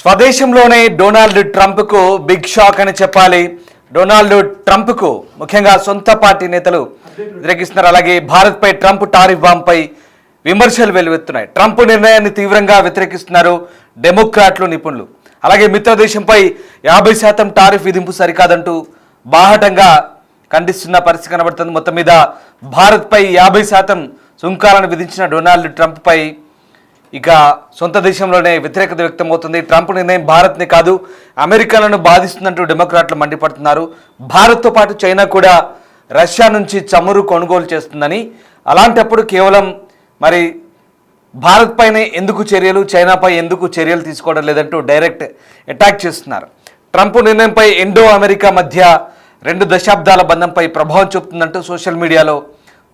స్వదేశంలోనే Donald ట్రంప్కు big shock అని చెప్పాలి. Donald ట్రంప్కు ముఖ్యంగా సొంత పార్టీ నేతలు వ్యతిరేకిస్తున్నారు. అలాగే భారత్పై ట్రంప్ టారిఫ్ బాంబుపై విమర్శలు వెల్లువెత్తున్నాయి. ట్రంప్ నిర్ణయాన్ని తీవ్రంగా వ్యతిరేకిస్తున్నారు డెమోక్రాట్లు, నిపుణులు. అలాగే మిత్రదేశంపై 50% టారిఫ్ విధింపు సరికాదంటూ బాహటంగా ఖండిస్తున్న పరిస్థితి కనబడుతుంది. మొత్తం మీద భారత్పై 50% సుంకాలను విధించిన డొనాల్డ్ ట్రంప్పై ఇక సొంత దేశంలోనే వ్యతిరేకత వ్యక్తమవుతుంది. ట్రంప్ నిర్ణయం భారత్ని కాదు అమెరికాలను బాధిస్తుందంటూ డెమోక్రాట్లు మండిపడుతున్నారు. భారత్తో పాటు చైనా కూడా రష్యా నుంచి చమురు కొనుగోలు చేస్తుందని, అలాంటప్పుడు కేవలం మరి భారత్ పైనే ఎందుకు చర్యలు, చైనాపై ఎందుకు చర్యలు తీసుకోవడం లేదంటూ డైరెక్ట్ అటాక్ చేస్తున్నారు. ట్రంప్ నిర్ణయంపై ఇండో అమెరికా మధ్య 2 దశాబ్దాల బంధంపై ప్రభావం చూపుతుందంటూ సోషల్ మీడియాలో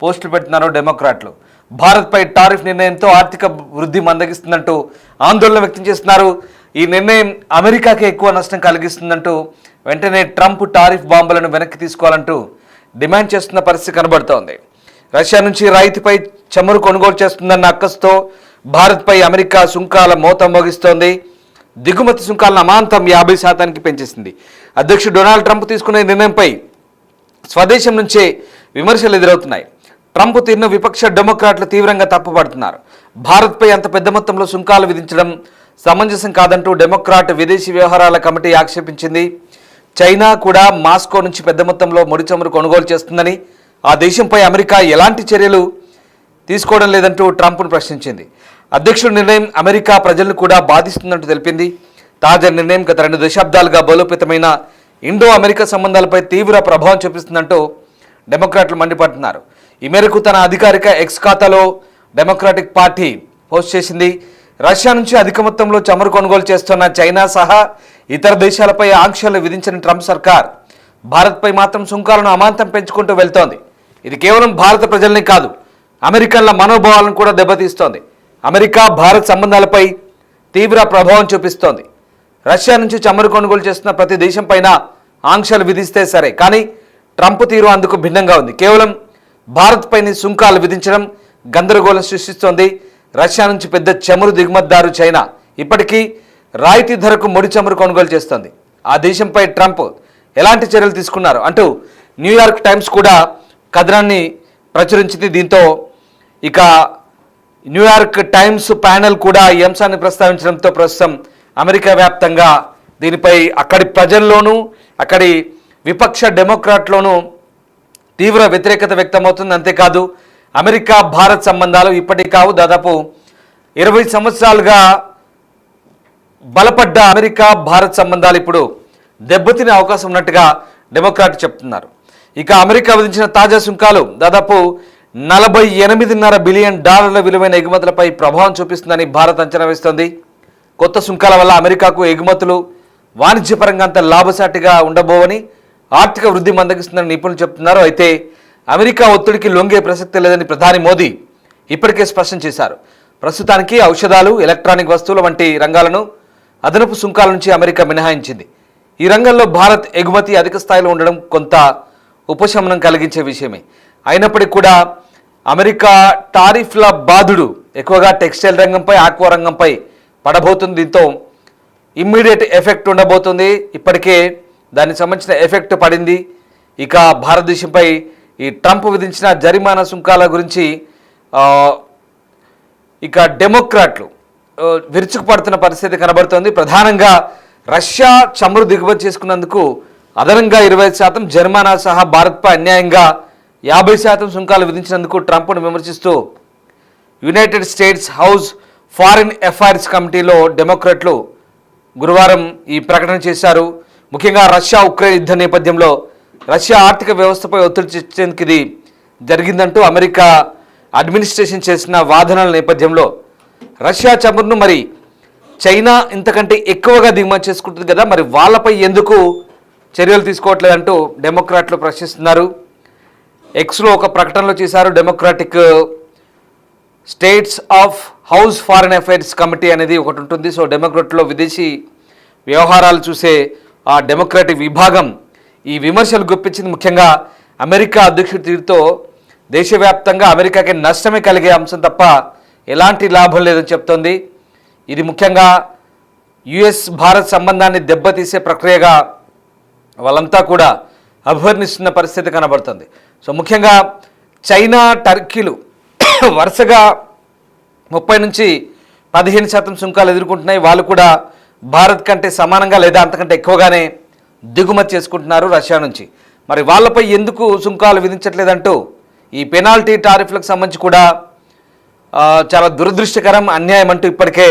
పోస్టులు పెడుతున్నారు డెమోక్రాట్లు. భారత్పై టారిఫ్ నిర్ణయంతో ఆర్థిక వృద్ధి మందగిస్తుందంటూ ఆందోళన వ్యక్తం చేస్తున్నారు. ఈ నిర్ణయం అమెరికాకి ఎక్కువ నష్టం కలిగిస్తుందంటూ వెంటనే ట్రంప్ టారిఫ్ బాంబులను వెనక్కి తీసుకోవాలంటూ డిమాండ్ చేస్తున్న పరిస్థితి కనబడుతోంది. రష్యా నుంచి రాయితీపై చమురు కొనుగోలు చేస్తుందన్న అక్కసుతో భారత్పై అమెరికా సుంకాల మోత మోగిస్తోంది. దిగుమతి సుంకాలను అమాంతం 50% పెంచేసింది. అధ్యక్షుడు డొనాల్డ్ ట్రంప్ తీసుకునే నిర్ణయంపై స్వదేశం నుంచే విమర్శలు ఎదురవుతున్నాయి. ట్రంప్ తీరును విపక్ష డెమోక్రాట్లు తీవ్రంగా తప్పుపడుతున్నారు. భారత్పై అంత పెద్ద మొత్తంలో సుంకాలు విధించడం సమంజసం కాదంటూ డెమోక్రాట్ విదేశీ వ్యవహారాల కమిటీ ఆక్షేపించింది. చైనా కూడా మాస్కో నుంచి పెద్ద మొత్తంలో ముడి చమురు కొనుగోలు చేస్తుందని, ఆ దేశంపై అమెరికా ఎలాంటి చర్యలు తీసుకోవడం లేదంటూ ట్రంప్ను ప్రశ్నించింది. అధ్యక్షుడి నిర్ణయం అమెరికా ప్రజలను కూడా బాధిస్తుందంటూ తెలిపింది. తాజా నిర్ణయం గత 2 దశాబ్దాలుగా బలోపేతమైన ఇండో అమెరికా సంబంధాలపై తీవ్ర ప్రభావం చూపిస్తుందంటూ డెమోక్రాట్లు మండిపడుతున్నారు. ఈ మేరకు తన అధికారిక ఎక్స్ ఖాతాలో డెమోక్రాటిక్ పార్టీ పోస్ట్ చేసింది. రష్యా నుంచి అధిక మొత్తంలో చమురు కొనుగోలు చేస్తున్న చైనా సహా ఇతర దేశాలపై ఆంక్షలు విధించిన ట్రంప్ సర్కార్ భారత్పై మాత్రం సుంకాలను అమాంతం పెంచుకుంటూ వెళ్తోంది. ఇది కేవలం భారత ప్రజల్ని కాదు, అమెరికన్ల మనోభావాలను కూడా దెబ్బతీస్తోంది. అమెరికా భారత్ సంబంధాలపై తీవ్ర ప్రభావం చూపిస్తోంది. రష్యా నుంచి చమురు కొనుగోలు చేస్తున్న ప్రతి దేశం పైన ఆంక్షలు విధిస్తే సరే, కానీ ట్రంప్ తీరు అందుకు భిన్నంగా ఉంది. కేవలం భారత్ పైన సుంకాలు విధించడం గందరగోళం సృష్టిస్తోంది. రష్యా నుంచి పెద్ద చమురు దిగుమతిదారు చైనా ఇప్పటికీ రాయితీ ధరకు ముడి చమురు కొనుగోలు చేస్తోంది. ఆ దేశంపై ట్రంప్ ఎలాంటి చర్యలు తీసుకున్నారు అంటూ న్యూయార్క్ టైమ్స్ కూడా కథనాన్ని ప్రచురించింది. దీంతో ఇక న్యూయార్క్ టైమ్స్ ప్యానెల్ కూడా ఈ అంశాన్ని ప్రస్తావించడంతో ప్రస్తుతం అమెరికా వ్యాప్తంగా దీనిపై అక్కడి ప్రజల్లోనూ అక్కడి విపక్ష డెమోక్రాట్లోనూ తీవ్ర వ్యతిరేకత వ్యక్తమవుతుంది. అంతేకాదు అమెరికా భారత్ సంబంధాలు ఇప్పటికి కావు, దాదాపు 20 సంవత్సరాలుగా బలపడ్డ అమెరికా భారత్ సంబంధాలు ఇప్పుడు దెబ్బతినే అవకాశం ఉన్నట్టుగా డెమోక్రాట్ చెప్తున్నారు. ఇక అమెరికా విధించిన తాజా సుంకాలు దాదాపు $48.5 బిలియన్ విలువైన ఎగుమతులపై ప్రభావం చూపిస్తుందని భారత్ అంచనా వేస్తోంది. కొత్త సుంకాల వల్ల అమెరికాకు ఎగుమతులు వాణిజ్యపరంగా అంత లాభసాటిగా ఉండబోవని, ఆర్థిక వృద్ధి మందగిస్తుందని నిపుణులు చెప్తున్నారు. అయితే అమెరికా ఒత్తిడికి లొంగే ప్రసక్తి లేదని ప్రధాని మోదీ ఇప్పటికే స్పష్టం చేశారు. ప్రస్తుతానికి ఔషధాలు, ఎలక్ట్రానిక్ వస్తువుల వంటి రంగాలను అదనపు సుంకాల నుంచి అమెరికా మినహాయించింది. ఈ రంగంలో భారత్ ఎగుమతి అధిక స్థాయిలో ఉండడం కొంత ఉపశమనం కలిగించే విషయమే. అయినప్పటికీ కూడా అమెరికా టారిఫ్ల బాధుడు ఎక్కువగా టెక్స్టైల్ రంగంపై, ఆక్వా రంగంపై పడబోతుంది. దీంతో ఇమ్మీడియట్ ఎఫెక్ట్ ఉండబోతుంది. ఇప్పటికే దానికి సంబంధించిన ఎఫెక్ట్ పడింది. ఇక భారతదేశంపై ఈ ట్రంప్ విధించిన జరిమానా సుంకాల గురించి ఇక డెమోక్రాట్లు విరుచుకుపడుతున్న పరిస్థితి కనబడుతోంది. ప్రధానంగా రష్యా చమురు దిగుమతి చేసుకున్నందుకు అదనంగా 25% జరిమానా సహా భారత్పై అన్యాయంగా 50% సుంకాలు విధించినందుకు ట్రంప్ను విమర్శిస్తూ United states house Foreign affairs కమిటీలో డెమోక్రాట్లు గురువారం ఈ ప్రకటన చేశారు. ముఖ్యంగా రష్యా ఉక్రెయిన్ యుద్ధ నేపథ్యంలో రష్యా ఆర్థిక వ్యవస్థపై ఒత్తిడి తెచ్చేందుకు ఇది జరిగిందంటూ అమెరికా అడ్మినిస్ట్రేషన్ చేసిన వాదనల నేపథ్యంలో రష్యా చమురును మరి చైనా ఇంతకంటే ఎక్కువగా దిగుమతి చేసుకుంటుంది కదా, మరి వాళ్ళపై ఎందుకు చర్యలు తీసుకోవట్లేదంటూ డెమోక్రాట్లు ప్రశ్నిస్తున్నారు. ఎక్స్లో ఒక ప్రకటనలో చేశారు. Democratic states of house Foreign Affairs committee అనేది ఒకటి ఉంటుంది. సో డెమోక్రాట్లో విదేశీ వ్యవహారాలు చూసే ఆ డెమోక్రాటిక్ విభాగం ఈ విమర్శలు గుప్పించింది. ముఖ్యంగా అమెరికా అధ్యక్షుడి తీరుతో దేశవ్యాప్తంగా అమెరికాకి నష్టమే కలిగే అంశం తప్ప ఎలాంటి లాభం లేదని చెప్తోంది. ఇది ముఖ్యంగా యుఎస్ భారత్ సంబంధాన్ని దెబ్బతీసే ప్రక్రియగా వాళ్ళంతా కూడా అభివర్ణిస్తున్న పరిస్థితి కనబడుతుంది. సో ముఖ్యంగా చైనా, టర్కీలు వరుసగా 30 నుంచి 15% సుంకాలు ఎదుర్కొంటున్నాయి. వాళ్ళు కూడా భారత్ కంటే సమానంగా లేదా అంతకంటే ఎక్కువగానే దిగుమతి చేసుకుంటున్నారు రష్యా నుంచి. మరి వాళ్ళపై ఎందుకు సుంకాలు విధించట్లేదంటూ ఈ పెనాల్టీ టారిఫ్లకు సంబంధించి కూడా చాలా దురదృష్టకరం, అన్యాయం అంటూ ఇప్పటికే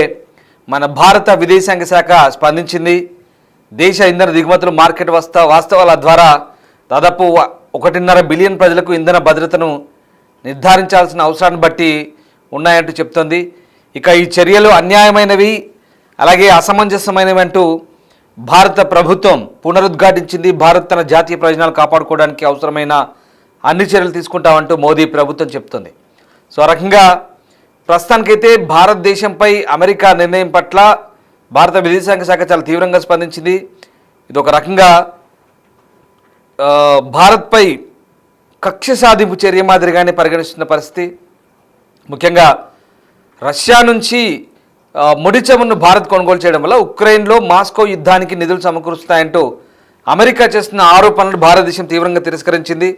మన భారత విదేశాంగ శాఖ స్పందించింది. దేశ ఇంధన దిగుమతులు మార్కెట్ వాస్తవాల ద్వారా దాదాపు 1.5 బిలియన్ ప్రజలకు ఇంధన భద్రతను నిర్ధారించాల్సిన అవసరాన్ని బట్టి ఉన్నాయంటూ చెప్తోంది. ఇక ఈ చర్యలు అన్యాయమైనవి, అలాగే అసమంజసమైనవి అంటూ భారత ప్రభుత్వం పునరుద్ఘాటించింది. భారత్ తన జాతీయ ప్రయోజనాలు కాపాడుకోవడానికి అవసరమైన అన్ని చర్యలు తీసుకుంటామంటూ మోదీ ప్రభుత్వం చెప్తుంది. సో ఆ రకంగా ప్రస్తుతానికైతే భారతదేశంపై అమెరికా నిర్ణయం పట్ల భారత విదేశాంగ శాఖ చాలా తీవ్రంగా స్పందించింది. ఇది ఒక రకంగా భారత్పై కక్ష సాధింపు చర్య మాదిరిగానే పరిగణిస్తున్న పరిస్థితి. ముఖ్యంగా రష్యా నుంచి ముడి చమురును భారత్ కొనుగోలు చేయడం వల్ల ఉక్రెయిన్లో మాస్కో యుద్ధానికి నిధులు సమకూరుస్తాయంటూ అమెరికా చేస్తున్న ఆరోపణలు భారతదేశం తీవ్రంగా తిరస్కరించింది.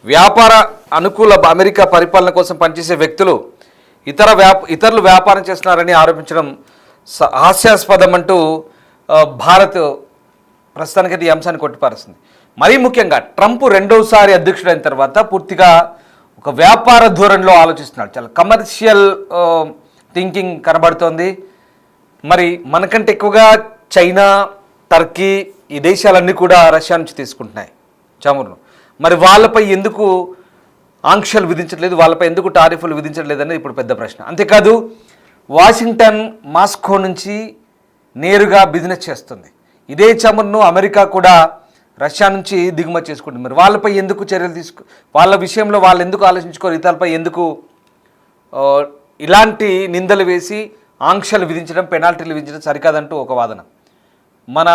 వ్యాపార అనుకూల అమెరికా పరిపాలన కోసం పనిచేసే వ్యక్తులు ఇతరులు వ్యాపారం చేస్తున్నారని ఆరోపించడం హాస్యాస్పదం అంటూ భారత్ ప్రస్తుతానికైతే ఈ అంశాన్ని కొట్టిపారుస్తుంది. మరీ ముఖ్యంగా ట్రంప్ రెండోసారి అధ్యక్షుడైన తర్వాత పూర్తిగా ఒక వ్యాపార ధోరణిలో ఆలోచిస్తున్నాడు. చాలా కమర్షియల్ థింకింగ్ కనబడుతోంది. మరి మనకంటే ఎక్కువగా చైనా, టర్కీ ఈ దేశాలన్నీ కూడా రష్యా నుంచి తీసుకుంటున్నాయి చమురును. మరి వాళ్ళపై ఎందుకు ఆంక్షలు విధించట్లేదు, వాళ్ళపై ఎందుకు టారిఫ్లు విధించట్లేదు అనేది ఇప్పుడు పెద్ద ప్రశ్న. అంతేకాదు వాషింగ్టన్ మాస్కో నుంచి నేరుగా బిజినెస్ చేస్తుంది. ఇదే చమురును అమెరికా కూడా రష్యా నుంచి దిగుమతి చేసుకుంటుంది. మరి వాళ్ళపై ఎందుకు చర్యలు వాళ్ళ విషయంలో వాళ్ళు ఎందుకు ఆలోచించుకోరు, ఇతరులపై ఎందుకు ఇలాంటి నిందలు వేసి ఆంక్షలు విధించడం, పెనాల్టీలు విధించడం సరికాదంటూ ఒక వాదన. మన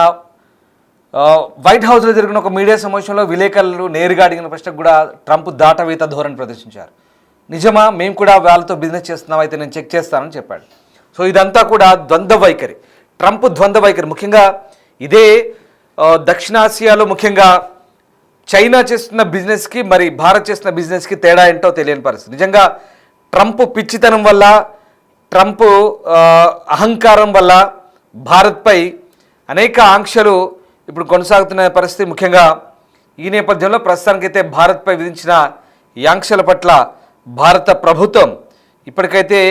వైట్ హౌస్లో జరిగిన ఒక మీడియా సమావేశంలో విలేకరులు నేరుగా అడిగిన ప్రశ్నకు కూడా ట్రంప్ దాటవేత ధోరణి ప్రదర్శించారు. నిజమా, మేము కూడా వాళ్ళతో బిజినెస్ చేస్తున్నాం, అయితే నేను చెక్ చేస్తానని చెప్పాడు. సో ఇదంతా కూడా ద్వంద్వ వైఖరి, ట్రంప్ ద్వంద్వ వైఖరి. ముఖ్యంగా ఇదే దక్షిణాసియాలో ముఖ్యంగా చైనా చేస్తున్న బిజినెస్కి మరి భారత్ చేస్తున్న బిజినెస్కి తేడా ఏంటో తెలియని పరిస్థితి. నిజంగా ట్రంప్ పిచ్చితనం వల్ల, ట్రంప్ అహంకారం వల్ల భారత్పై అనేక ఆంక్షలు ఇప్పుడు కొనసాగుతున్న పరిస్థితి. ముఖ్యంగా ఈ నేపథ్యంలో ప్రస్తుతానికైతే భారత్పై విధించిన ఈ ఆంక్షల పట్ల భారత ప్రభుత్వం ఇప్పటికైతే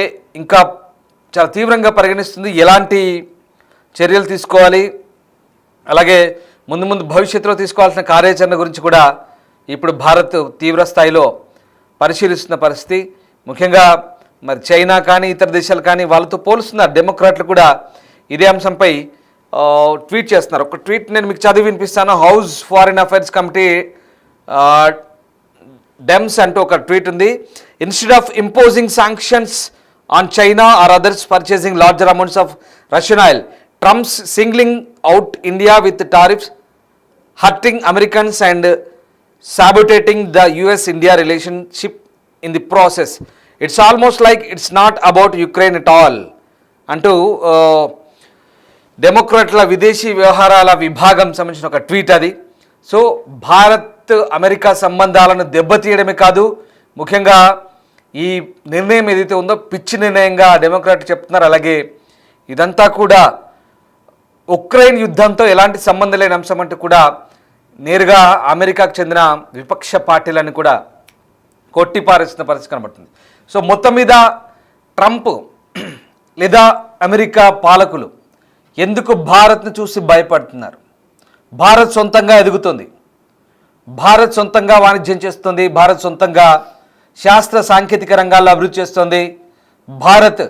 ఇంకా చాలా తీవ్రంగా పరిగణిస్తుంది. ఎలాంటి చర్యలు తీసుకోవాలి, అలాగే ముందు భవిష్యత్తులో తీసుకోవాల్సిన కార్యాచరణ గురించి కూడా ఇప్పుడు భారత్ తీవ్ర స్థాయిలో పరిశీలిస్తున్న పరిస్థితి. ముఖ్యంగా మరి చైనా కానీ ఇతర దేశాలు కానీ వాళ్ళతో పోలుస్తున్నారు. డెమోక్రాట్లు కూడా ఇదే అంశంపై ట్వీట్ చేస్తున్నారు. ఒక ట్వీట్ నేను మీకు చదివి వినిపిస్తాను. House Foreign Affairs Committee Dems అంటూ ఒక ట్వీట్ ఉంది. Instead of imposing sanctions on China or others purchasing larger amounts of Russian oil, Trump's singling out India with tariffs, hurting Americans and sabotaging the US-India relationship in the process. It's almost like it's not about Ukraine at all. అంటూ డెమోక్రాట్ల విదేశీ వ్యవహారాల విభాగం సంబంధించిన ఒక tweet అది. So Bharat America సంబంధాలను దెబ్బతీయడమే కాదు, ముఖ్యంగా ఈ నిర్ణయం ఏదైతే ఉందో పిచ్చి నిర్ణయంగా డెమోక్రాట్ చెప్తున్నారు. అలాగే ఇదంతా కూడా ఉక్రెయిన్ యుద్ధంతో ఎలాంటి సంబంధం లేని అంశం అంటూ కూడా నేరుగా అమెరికాకు చెందిన విపక్ష పార్టీలను కూడా కొట్టిపారేస్తున్న పరిస్థితి కనబడుతుంది. సో మొత్తం మీద ట్రంప్ లేదా అమెరికా పాలకులు ఎందుకు భారత్ను చూసి భయపడుతున్నారు? భారత్ సొంతంగా ఎదుగుతుంది, భారత్ సొంతంగా వాణిజ్యం చేస్తుంది, భారత్ సొంతంగా శాస్త్ర సాంకేతిక రంగాల్లో అభివృద్ధి చేస్తుంది. భారత్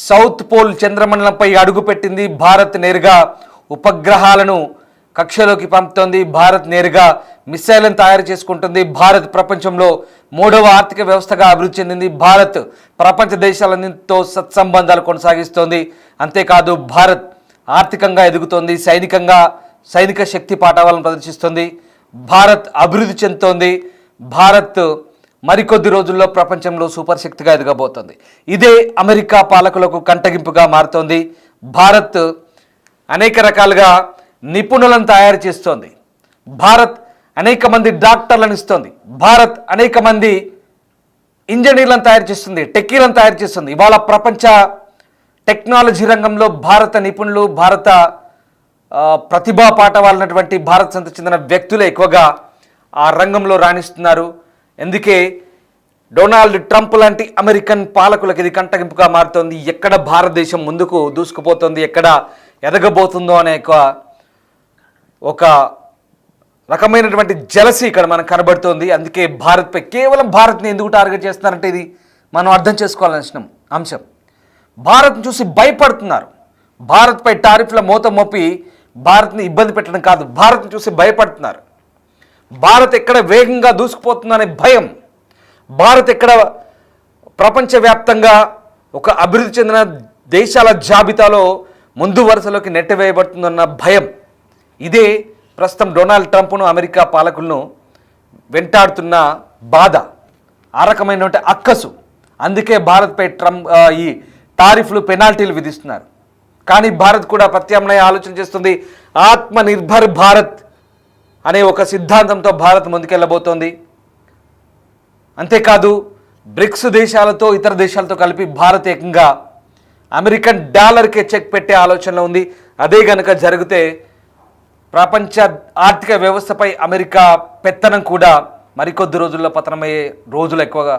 సౌత్ పోల్ చంద్రమండలంపై అడుగుపెట్టింది. భారత్ నేరుగా ఉపగ్రహాలను కక్షలోకి పంపుతోంది. భారత్ నేరుగా మిసైళ్లను తయారు చేసుకుంటుంది. భారత్ ప్రపంచంలో 3వ ఆర్థిక వ్యవస్థగా అభివృద్ధి చెందింది. భారత్ ప్రపంచ దేశాలన్నింటితో సత్సంబంధాలు కొనసాగిస్తోంది. అంతేకాదు భారత్ ఆర్థికంగా ఎదుగుతోంది, సైనిక శక్తి పాఠవాలను ప్రదర్శిస్తుంది. భారత్ అభివృద్ధి చెందుతోంది. భారత్ మరికొద్ది రోజుల్లో ప్రపంచంలో సూపర్ శక్తిగా ఎదగబోతోంది. ఇదే అమెరికా పాలకులకు కంటగింపుగా మారుతోంది. భారత్ అనేక రకాలుగా నిపుణులను తయారు చేస్తోంది. భారత్ అనేక మంది డాక్టర్లను ఇస్తోంది. భారత్ అనేక మంది ఇంజనీర్లను తయారు చేస్తుంది, టెక్కీలను తయారు చేస్తుంది. ఇవాళ ప్రపంచ టెక్నాలజీ రంగంలో భారత నిపుణులు, భారత ప్రతిభా పాఠవాలైనటువంటి భారత్ సంతకు చెందిన వ్యక్తులే ఎక్కువగా ఆ రంగంలో రాణిస్తున్నారు. అందుకే డొనాల్డ్ ట్రంప్ లాంటి అమెరికన్ పాలకులకు ఇది కంటగింపుగా మారుతోంది. ఎక్కడ భారతదేశం ముందుకు దూసుకుపోతుంది, ఎక్కడ ఎదగబోతుందో అనే ఒక రకమైనటువంటి జలసి ఇక్కడ మనకు కనబడుతోంది. అందుకే భారత్పై కేవలం భారత్ని ఎందుకు టార్గెట్ చేస్తున్నారంటే ఇది మనం అర్థం చేసుకోవాల్సిన అంశం. భారత్ని చూసి భయపడుతున్నారు. భారత్పై టారిఫ్ల మూత మోపి భారత్ని ఇబ్బంది పెట్టడం కాదు, భారత్ని చూసి భయపడుతున్నారు. భారత్ ఎక్కడ వేగంగా దూసుకుపోతుందనే భయం, భారత్ ఎక్కడ ప్రపంచవ్యాప్తంగా ఒక అభివృద్ధి చెందిన దేశాల జాబితాలో ముందు వరుసలోకి నెట్టివేయబడుతుందన్న భయం, ఇదే ప్రస్తుతం డొనాల్డ్ ట్రంప్ను, అమెరికా పాలకులను వెంటాడుతున్న బాధ, ఆ రకమైనటువంటి అక్కసు. అందుకే భారత్పై ట్రంప్ ఈ టారిఫ్లు, పెనాల్టీలు విధిస్తున్నారు. కానీ భారత్ కూడా ప్రత్యామ్నాయ ఆలోచన చేస్తుంది. ఆత్మనిర్భర్ భారత్ అనే ఒక సిద్ధాంతంతో భారత్ ముందుకెళ్ళబోతోంది. అంతేకాదు బ్రిక్స్ దేశాలతో, ఇతర దేశాలతో కలిపి భారత్ ఏకంగా అమెరికన్ డాలర్కే చెక్ పెట్టే ఆలోచనలో ఉంది. అదే కనుక జరిగితే ప్రపంచ ఆర్థిక వ్యవస్థపై అమెరికా పెత్తనం కూడా మరికొద్ది రోజుల్లో పతనమయ్యే రోజులు ఎక్కువగా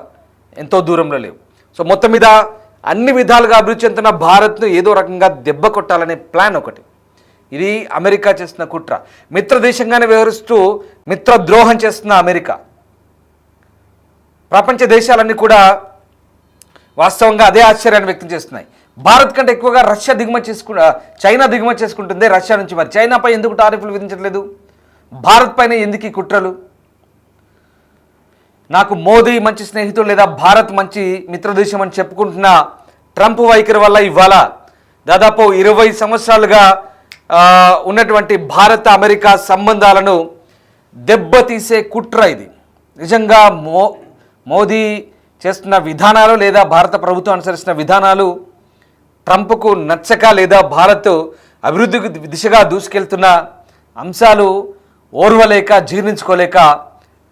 ఎంతో దూరంలో లేవు. సో మొత్తం మీద అన్ని విధాలుగా అభివృద్ధి చెందుతున్న భారత్ను ఏదో రకంగా దెబ్బ కొట్టాలనే ప్లాన్ ఒకటి. ఇది అమెరికా చేస్తున్న కుట్ర. మిత్ర దేశంగానే వ్యవహరిస్తూ మిత్రద్రోహం చేస్తున్న అమెరికా, ప్రపంచ దేశాలన్నీ కూడా వాస్తవంగా అదే ఆశ్చర్యాన్ని వ్యక్తం చేస్తున్నాయి. భారత్ కంటే ఎక్కువగా రష్యా చైనా దిగుమతి చేసుకుంటుంది రష్యా నుంచి. మరి చైనాపై ఎందుకు టారిఫ్లు విధించట్లేదు? భారత్ పైన ఎందుకు ఈ కుట్రలు? నాకు మోదీ మంచి స్నేహితుడు లేదా భారత్ మంచి మిత్రదేశం అని చెప్పుకుంటున్న ట్రంప్ వైఖరి వల్ల ఇవాళ దాదాపు 20 సంవత్సరాలుగా ఉన్నటువంటి భారత అమెరికా సంబంధాలను దెబ్బతీసే కుట్ర ఇది. నిజంగా మోదీ చేస్తున్న విధానాలు లేదా భారత ప్రభుత్వం అనుసరిస్తున్న విధానాలు ట్రంప్కు నచ్చక లేదా భారత్ అభివృద్ధి దిశగా దూసుకెళ్తున్న అంశాలు ఓర్వలేక, జీర్ణించుకోలేక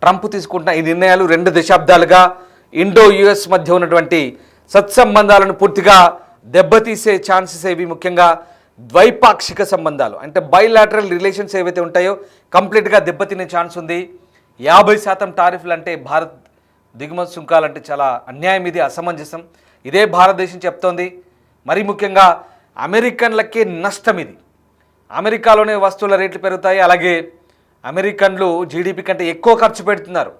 ట్రంప్ తీసుకుంటున్న ఈ నిర్ణయాలు 2 దశాబ్దాలుగా ఇండో యుఎస్ మధ్య ఉన్నటువంటి సత్సంబంధాలను పూర్తిగా దెబ్బతీసే ఛాన్సెస్ ఏవి, ముఖ్యంగా ద్వైపాక్షిక సంబంధాలు అంటే బైలాటరల్ రిలేషన్స్ ఏవైతే ఉంటాయో కంప్లీట్గా దెబ్బతినే ఛాన్స్ ఉంది. 50% టారిఫ్లు అంటే భారత్ దిగుమతి సుంకాలంటే చాలా అన్యాయం, ఇది అసమంజసం. ఇదే భారతదేశం చెప్తోంది. మరి ముఖ్యంగా అమెరికన్లకే నష్టం ఇది. అమెరికాలోనే వస్తువుల రేట్లు పెరుగుతాయి, అలాగే అమెరికన్లు జీడిపి కంటే ఎక్కువ ఖర్చు పెడుతున్నారు.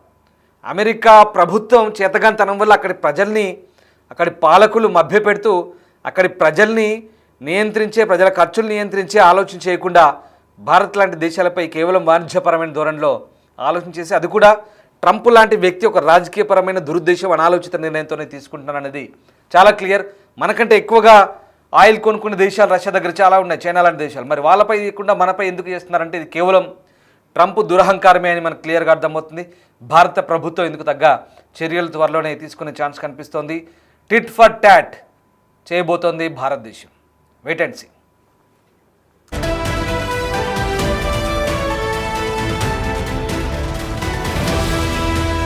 అమెరికా ప్రభుత్వం చేతగాంతనం వల్ల అక్కడి ప్రజల్ని, అక్కడి పాలకులు మభ్యపెడుతూ అక్కడి ప్రజల్ని నియంత్రించే, ప్రజల ఖర్చులు నియంత్రించే ఆలోచన చేయకుండా భారత్ లాంటి దేశాలపై కేవలం వాణిజ్యపరమైన ధోరణిలో ఆలోచన చేసి, అది కూడా ట్రంప్ లాంటి వ్యక్తి ఒక రాజకీయపరమైన దురుద్దేశం, అనాలోచిత నిర్ణయంతోనే తీసుకుంటున్నారు అనేది చాలా క్లియర్. మనకంటే ఎక్కువగా ఆయిల్ కొనుక్కునే దేశాలు రష్యా దగ్గర చాలా ఉన్నాయి, చైనా లాంటి దేశాలు. మరి వాళ్ళపై ఇవ్వకుండా మనపై ఎందుకు చేస్తున్నారంటే ఇది కేవలం ట్రంప్ దురహంకారమే అని మనకు క్లియర్గా అర్థమవుతుంది. భారత ప్రభుత్వం ఎందుకు తగ్గ చర్యలు త్వరలోనే తీసుకునే ఛాన్స్ కనిపిస్తోంది. టిట్ ఫర్ టాట్ చేయబోతోంది భారతదేశం. Wait and see.